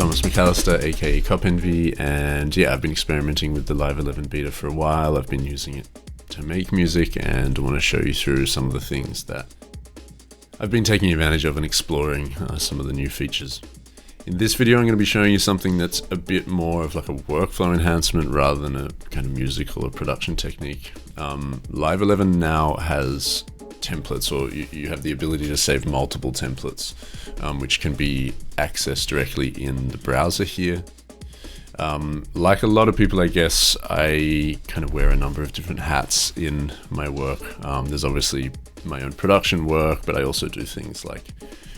Thomas McAllister, aka Cop Envy, and yeah, I've been experimenting with the Live 11 beta for a while. I've been using it to make music, and I want to show you through some of the things that I've been taking advantage of and exploring some of the new features. In this video, I'm going to be showing you something that's a bit more of like a workflow enhancement rather than a kind of musical or production technique. Live 11 now has templates, or you have the ability to save multiple templates, which can be accessed directly in the browser here. Like a lot of people, I guess, I kind of wear a number of different hats in my work. There's obviously my own production work, but I also do things like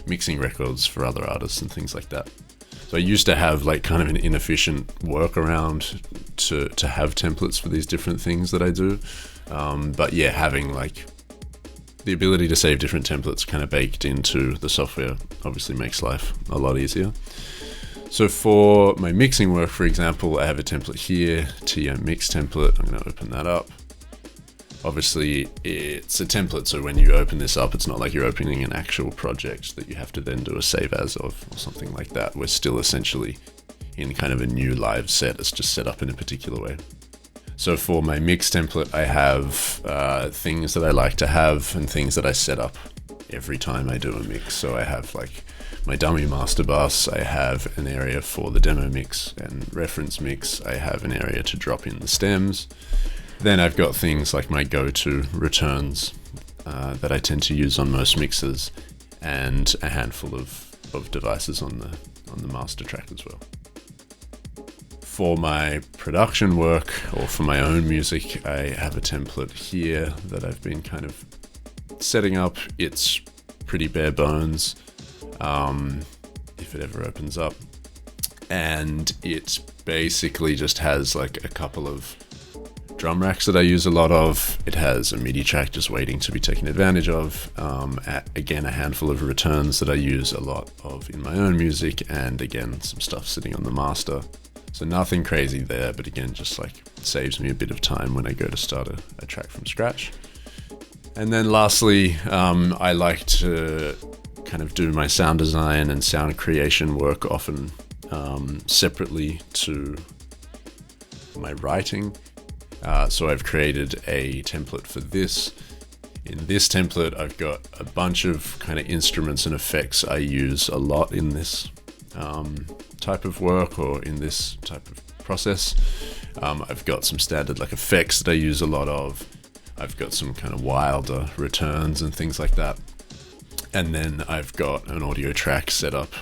mixing records for other artists and things like that. So I used to have like kind of an inefficient workaround to have templates for these different things that I do. But yeah, having like the ability to save different templates kind of baked into the software obviously makes life a lot easier. So for my mixing work, for example, I have a template here, TO mix template. I'm going to open that up. Obviously, it's a template, so when you open this up, it's not like you're opening an actual project that you have to then do a save as of or something like that. We're still essentially in kind of a new live set. It's just set up in a particular way. So for my mix template, I have things that I like to have and things that I set up every time I do a mix. So I have like my dummy master bus, I have an area for the demo mix and reference mix, I have an area to drop in the stems. Then I've got things like my go-to returns that I tend to use on most mixes, and a handful of devices on the master track as well. For my production work, or for my own music, I have a template here that I've been kind of setting up. It's pretty bare bones, if it ever opens up. And it basically just has like a couple of drum racks that I use a lot of. It has a MIDI track just waiting to be taken advantage of. Again, a handful of returns that I use a lot of in my own music, and again, some stuff sitting on the master. So nothing crazy there, but again, just like saves me a bit of time when I go to start a track from scratch. And then lastly, I like to kind of do my sound design and sound creation work often separately to my writing. So I've created a template for this. In this template, I've got a bunch of kind of instruments and effects I use a lot in this type of work, or in this type of process. I've got some standard like effects that I use a lot of. I've got some kind of wilder returns and things like that. And then I've got an audio track set up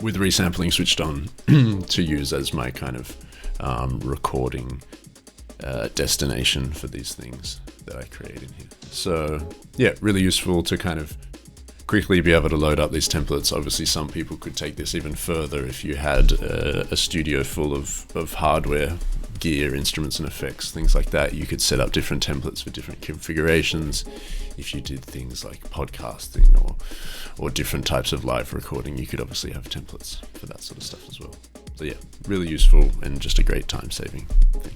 with resampling switched on to use as my kind of recording destination for these things that I create in here. So yeah, really useful to kind of quickly be able to load up these templates. Obviously, some people could take this even further. If you had a studio full of hardware, gear, instruments and effects, things like that, you could set up different templates for different configurations. If you did things like podcasting or different types of live recording, you could obviously have templates for that sort of stuff as well. So yeah, really useful and just a great time-saving thing.